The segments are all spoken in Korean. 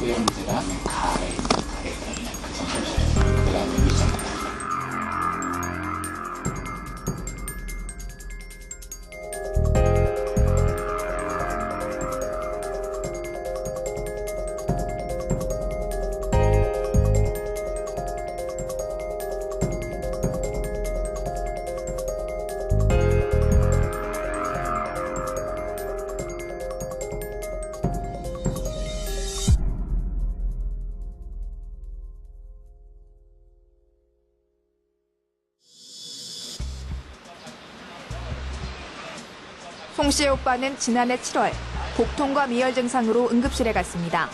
소염제랑 가래 있는 그 정도. 그다음에 위장. 송 씨의 오빠는 지난해 7월 복통과 미열 증상으로 응급실에 갔습니다.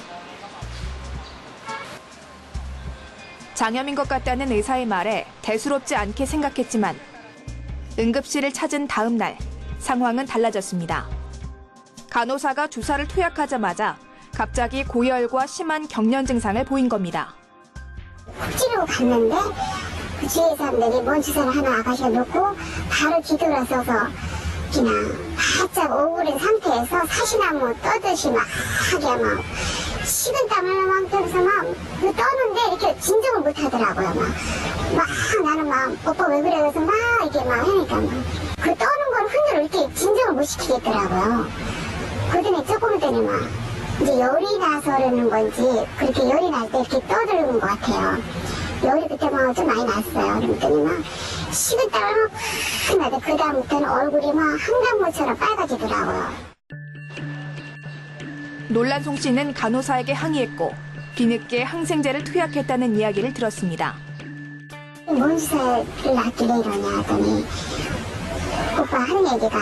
장염인 것 같다는 의사의 말에 대수롭지 않게 생각했지만 응급실을 찾은 다음 날 상황은 달라졌습니다. 간호사가 주사를 투약하자마자 갑자기 고열과 심한 경련 증상을 보인 겁니다. 훅 찌르고 갔는데 그 주위의 사람들이 뭔 주사를 하나 아가씨가 놓고 바로 뒤돌아서서 그냥 바짝 오그린 상태에서 사시나무 떠듯이 막 하게 막 식은땀을 막 떨어서 막 떠는데 이렇게 진정을 못 하더라고요. 막 나는 막 오빠 왜 그래 그래서 막 이렇게 막 하니까 그 떠는 걸 흔들어 이렇게 진정을 못 시키겠더라고요. 그러더니 조금 있더니 막 이제 열이 나서 그러는 건지 그렇게 열이 날 때 이렇게 떠드는 것 같아요. 열이 그때 막 좀 많이 났어요. 그랬더니 막 식은땀을 막 나는데 그 다음부터는 얼굴이 막 한강물처럼 빨개지더라고요. 놀란 송 씨는 간호사에게 항의했고 뒤늦게 항생제를 투약했다는 이야기를 들었습니다. 뭔 주사를 놨길래 이러냐 하더니 오빠 하는 얘기가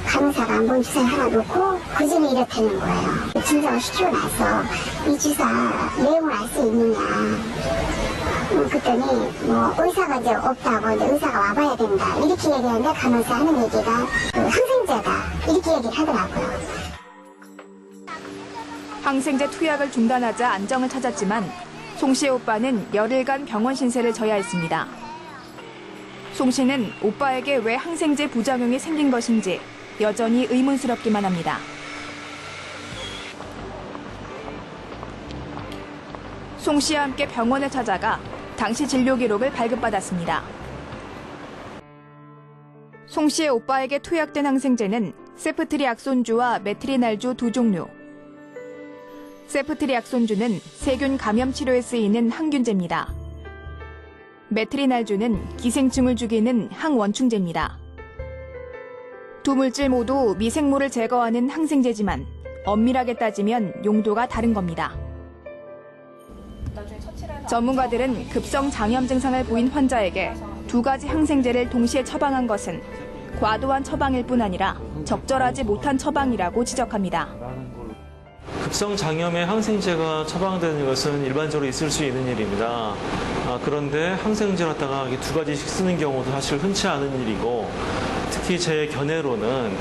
간호사가 뭔 주사를 하나 놓고 그 전에 이렇다는 거예요. 진정을 시키고 나서 이 주사 내용을 알 수 있느냐. 그랬더니 뭐 의사가 이제 없다고 이제 의사가 와봐야 된다 이렇게 얘기하는데 간호사 하는 얘기가 그 항생제다 이렇게 얘기를 하더라고요. 항생제 투약을 중단하자 안정을 찾았지만 송 씨의 오빠는 열흘간 병원 신세를 져야 했습니다. 송 씨는 오빠에게 왜 항생제 부작용이 생긴 것인지 여전히 의문스럽기만 합니다. 송 씨와 함께 병원을 찾아가 당시 진료 기록을 발급받았습니다. 송 씨의 오빠에게 투약된 항생제는 세프트리악손주와 메트리날주 두 종류. 세프트리악손주는 세균 감염 치료에 쓰이는 항균제입니다. 메트리날주는 기생충을 죽이는 항원충제입니다. 두 물질 모두 미생물을 제거하는 항생제지만 엄밀하게 따지면 용도가 다른 겁니다. 전문가들은 급성 장염 증상을 보인 환자에게 두 가지 항생제를 동시에 처방한 것은 과도한 처방일 뿐 아니라 적절하지 못한 처방이라고 지적합니다. 급성 장염에 항생제가 처방되는 것은 일반적으로 있을 수 있는 일입니다. 그런데 항생제를 갖다가 두 가지씩 쓰는 경우도 사실 흔치 않은 일이고 특히 제 견해로는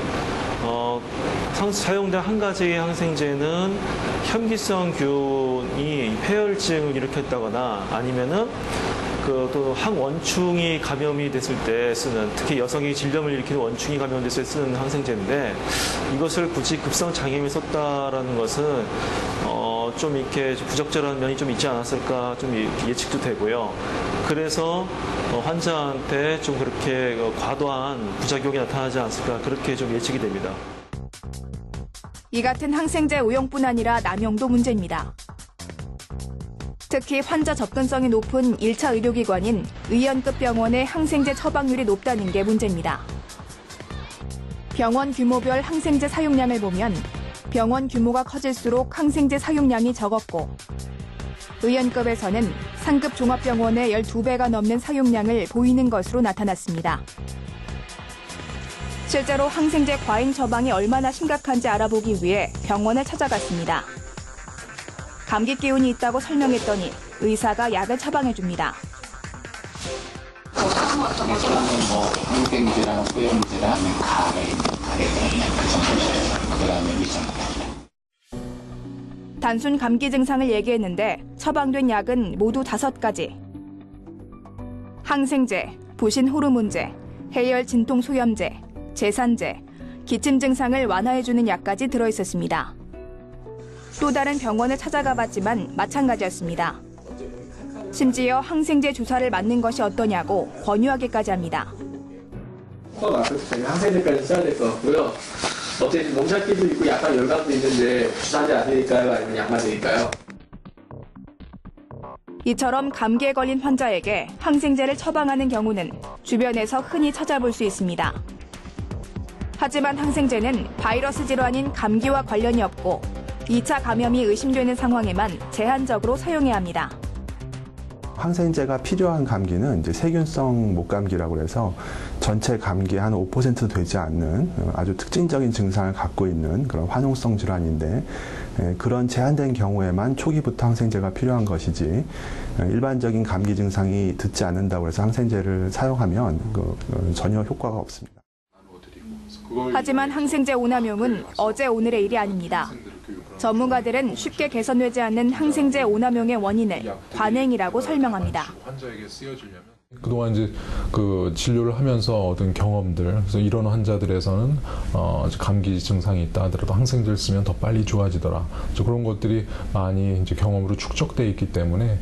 사용된 한 가지의 항생제는 현기성균이 폐혈증을 일으켰다거나 아니면은 또 항원충이 감염이 됐을 때 쓰는 특히 여성이 질염을 일으키는 원충이 감염됐을 때 쓰는 항생제인데 이것을 굳이 급성 장염에 썼다라는 것은 좀 이렇게 부적절한 면이 좀 있지 않았을까 좀 예측도 되고요. 그래서 환자한테 좀 그렇게 과도한 부작용이 나타나지 않았을까 그렇게 좀 예측이 됩니다. 이 같은 항생제 오용뿐 아니라 남용도 문제입니다. 특히 환자 접근성이 높은 1차 의료기관인 의연급 병원의 항생제 처방률이 높다는 게 문제입니다. 병원 규모별 항생제 사용량을 보면 병원 규모가 커질수록 항생제 사용량이 적었고 의연급에서는 상급 종합병원의 12배가 넘는 사용량을 보이는 것으로 나타났습니다. 실제로 항생제 과잉 처방이 얼마나 심각한지 알아보기 위해 병원을 찾아갔습니다. 감기 기운이 있다고 설명했더니 의사가 약을 처방해줍니다. 항생제랑 소염제랑 가래 있는 그 정도. 그다음에 위장. 단순 감기 증상을 얘기했는데 처방된 약은 모두 5가지. 항생제, 부신 호르몬제, 해열 진통 소염제, 제산제, 기침 증상을 완화해주는 약까지 들어있었습니다. 또 다른 병원을 찾아가 봤지만 마찬가지였습니다. 심지어 항생제 주사를 맞는 것이 어떠냐고 권유하기까지 합니다. 코가 막혔을 때 항생제까지 써야 될 것 같고요. 어쨌든 몸살기도 있고 약간 열감도 있는데 주사제 안 드릴까요? 아니면 약만 드릴까요? 이처럼 감기에 걸린 환자에게 항생제를 처방하는 경우는 주변에서 흔히 찾아볼 수 있습니다. 하지만 항생제는 바이러스 질환인 감기와 관련이 없고 2차 감염이 의심되는 상황에만 제한적으로 사용해야 합니다. 항생제가 필요한 감기는 이제 세균성 목감기라고 해서 전체 감기의 한 5% 되지 않는 아주 특징적인 증상을 갖고 있는 그런 화농성 질환인데 그런 제한된 경우에만 초기부터 항생제가 필요한 것이지 일반적인 감기 증상이 듣지 않는다고 해서 항생제를 사용하면 전혀 효과가 없습니다. 하지만 항생제 오남용은 어제 오늘의 일이 아닙니다. 전문가들은 쉽게 개선되지 않는 항생제 오남용의 원인을 관행이라고 설명합니다. 그동안 이제 그 진료를 하면서 얻은 경험들, 그래서 이런 환자들에서는 감기 증상이 있다 하더라도 항생제를 쓰면 더 빨리 좋아지더라. 그런 것들이 많이 이제 경험으로 축적돼 있기 때문에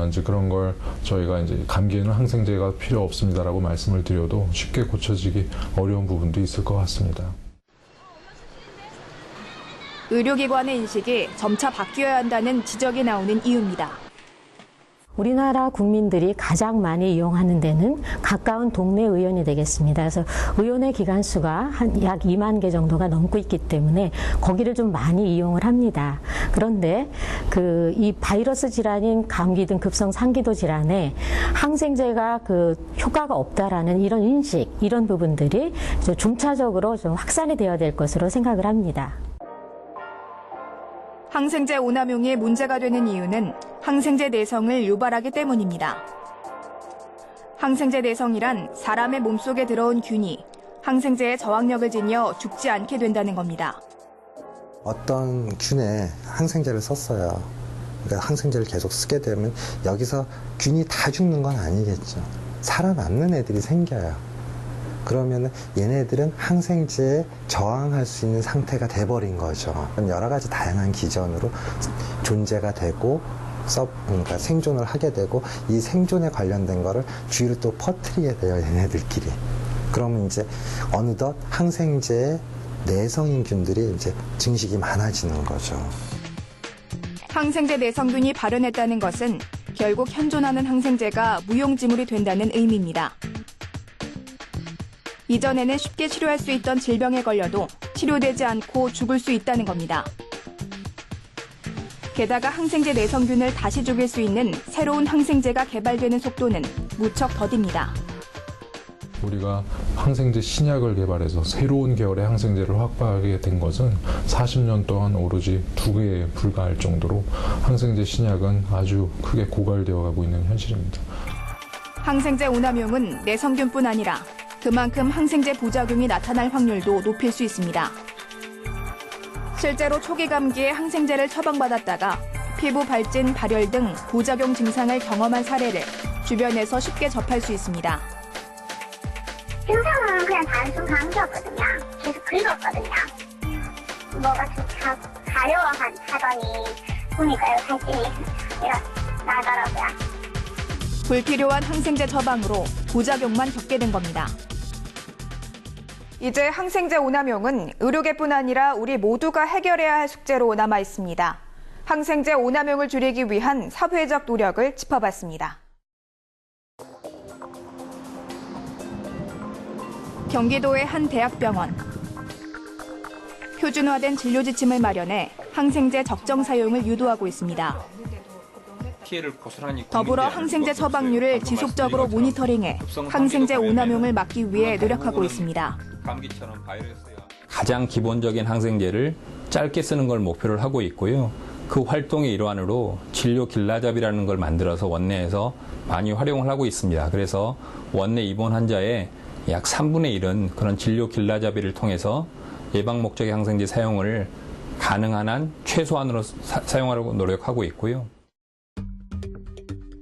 이제 그런 걸 저희가 이제 감기에는 항생제가 필요 없습니다라고 말씀을 드려도 쉽게 고쳐지기 어려운 부분도 있을 것 같습니다. 의료기관의 인식이 점차 바뀌어야 한다는 지적이 나오는 이유입니다. 우리나라 국민들이 가장 많이 이용하는 데는 가까운 동네 의원이 되겠습니다. 그래서 의원의 기관수가 한 약 2만 개 정도가 넘고 있기 때문에 거기를 좀 많이 이용을 합니다. 그런데 이 바이러스 질환인 감기 등 급성 상기도 질환에 항생제가 효과가 없다라는 이런 인식, 이런 부분들이 점차적으로 좀 확산이 되어야 될 것으로 생각을 합니다. 항생제 오남용이 문제가 되는 이유는 항생제 내성을 유발하기 때문입니다. 항생제 내성이란 사람의 몸속에 들어온 균이 항생제의 저항력을 지녀 죽지 않게 된다는 겁니다. 어떤 균에 항생제를 썼어요. 그러니까 항생제를 계속 쓰게 되면 여기서 균이 다 죽는 건 아니겠죠. 살아남는 애들이 생겨요. 그러면 얘네들은 항생제에 저항할 수 있는 상태가 돼버린 거죠. 여러 가지 다양한 기전으로 존재가 되고 그러니까 생존을 하게 되고 이 생존에 관련된 거를 주위로 또 퍼뜨리게 돼요, 얘네들끼리. 그러면 이제 어느덧 항생제의 내성인 균들이 이제 증식이 많아지는 거죠. 항생제 내성균이 발현했다는 것은 결국 현존하는 항생제가 무용지물이 된다는 의미입니다. 이전에는 쉽게 치료할 수 있던 질병에 걸려도 치료되지 않고 죽을 수 있다는 겁니다. 게다가 항생제 내성균을 다시 죽일 수 있는 새로운 항생제가 개발되는 속도는 무척 더딥니다. 우리가 항생제 신약을 개발해서 새로운 계열의 항생제를 확보하게 된 것은 40년 동안 오로지 2개에 불과할 정도로 항생제 신약은 아주 크게 고갈되어 가고 있는 현실입니다. 항생제 오남용은 내성균뿐 아니라 그만큼 항생제 부작용이 나타날 확률도 높일 수 있습니다. 실제로 초기 감기에 항생제를 처방받았다가 피부 발진, 발열 등 부작용 증상을 경험한 사례를 주변에서 쉽게 접할 수 있습니다. 증상은 그냥 단순 감기였거든요. 계속 긁었거든요. 뭐가 좀 가려워 하더니 보니까요, 발진이 나더라고요. 불필요한 항생제 처방으로 부작용만 겪게 된 겁니다. 이제 항생제 오남용은 의료계뿐 아니라 우리 모두가 해결해야 할 숙제로 남아 있습니다. 항생제 오남용을 줄이기 위한 사회적 노력을 짚어봤습니다. 경기도의 한 대학병원. 표준화된 진료 지침을 마련해 항생제 적정 사용을 유도하고 있습니다. 더불어 항생제 처방률을 지속적으로 모니터링해 항생제 오남용을 막기 위해 노력하고 있습니다. 가장 기본적인 항생제를 짧게 쓰는 걸 목표를 하고 있고요. 그 활동의 일환으로 진료 길라잡이라는 걸 만들어서 원내에서 많이 활용을 하고 있습니다. 그래서 원내 입원 환자의 약 3분의 1은 그런 진료 길라잡이를 통해서 예방 목적의 항생제 사용을 가능한 한 최소한으로 사용하려고 노력하고 있고요.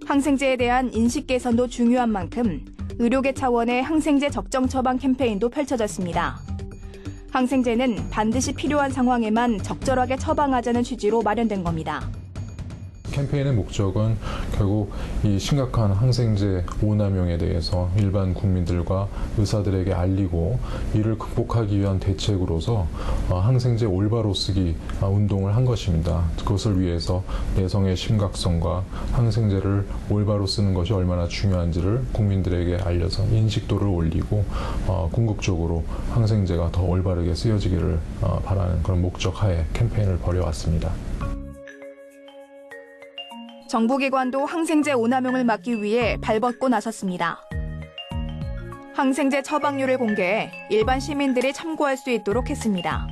항생제에 대한 인식 개선도 중요한 만큼 의료계 차원의 항생제 적정 처방 캠페인도 펼쳐졌습니다. 항생제는 반드시 필요한 상황에만 적절하게 처방하자는 취지로 마련된 겁니다. 캠페인의 목적은 결국 이 심각한 항생제 오남용에 대해서 일반 국민들과 의사들에게 알리고 이를 극복하기 위한 대책으로서 항생제 올바로 쓰기 운동을 한 것입니다. 그것을 위해서 내성의 심각성과 항생제를 올바로 쓰는 것이 얼마나 중요한지를 국민들에게 알려서 인식도를 올리고 궁극적으로 항생제가 더 올바르게 쓰여지기를 바라는 그런 목적 하에 캠페인을 벌여왔습니다. 정부기관도 항생제 오남용을 막기 위해 발벗고 나섰습니다. 항생제 처방률을 공개해 일반 시민들이 참고할 수 있도록 했습니다.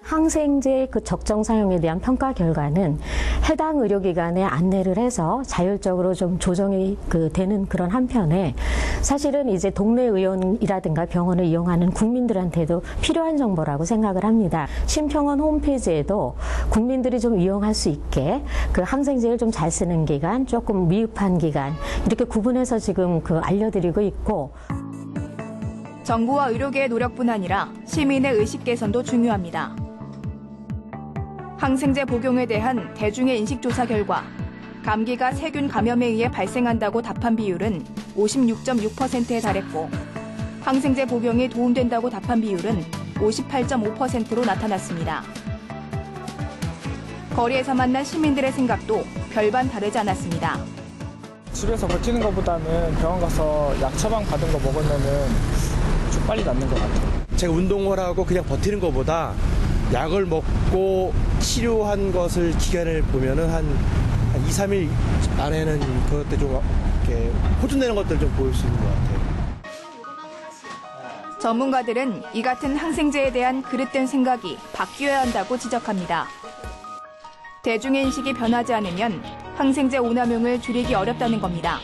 항생제 그 적정 사용에 대한 평가 결과는 해당 의료기관에 안내를 해서 자율적으로 좀 조정이 되는 그런 한편에 사실은 이제 동네 의원이라든가 병원을 이용하는 국민들한테도 필요한 정보라고 생각을 합니다. 심평원 홈페이지에도 국민들이 좀 이용할 수 있게 그 항생제를 좀 잘 쓰는 기간, 조금 미흡한 기간 이렇게 구분해서 지금 알려드리고 있고. 정부와 의료계의 노력뿐 아니라 시민의 의식 개선도 중요합니다. 항생제 복용에 대한 대중의 인식조사 결과 감기가 세균 감염에 의해 발생한다고 답한 비율은 56.6%에 달했고 항생제 복용이 도움된다고 답한 비율은 58.5%로 나타났습니다. 거리에서 만난 시민들의 생각도 별반 다르지 않았습니다. 집에서 버티는 것보다는 병원 가서 약 처방 받은 거 먹으면은 좀 빨리 낫는 것 같아요. 제가 운동을 하고 그냥 버티는 것보다 약을 먹고 치료한 것을 기간을 보면은 한 2, 3일 안에는 그것들 좀 이렇게 호전되는 것들 좀 보일 수 있는 것 같아요. 전문가들은 이 같은 항생제에 대한 그릇된 생각이 바뀌어야 한다고 지적합니다. 대중의 인식이 변하지 않으면 항생제 오남용을 줄이기 어렵다는 겁니다.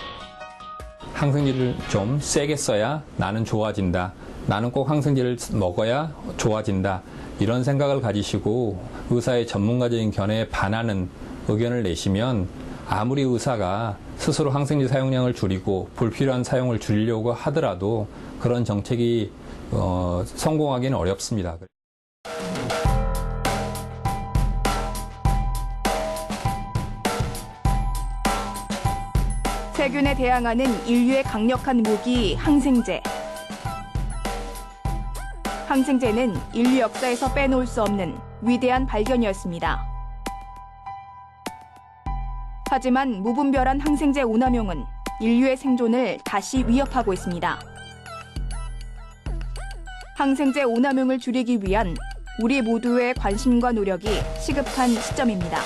항생제를 좀 세게 써야 나는 좋아진다. 나는 꼭 항생제를 먹어야 좋아진다. 이런 생각을 가지시고 의사의 전문가적인 견해에 반하는 의견을 내시면 아무리 의사가 스스로 항생제 사용량을 줄이고 불필요한 사용을 줄이려고 하더라도 그런 정책이 성공하기는 어렵습니다. 세균에 대항하는 인류의 강력한 무기 항생제. 항생제는 인류 역사에서 빼놓을 수 없는 위대한 발견이었습니다. 하지만 무분별한 항생제 오남용은 인류의 생존을 다시 위협하고 있습니다. 항생제 오남용을 줄이기 위한 우리 모두의 관심과 노력이 시급한 시점입니다.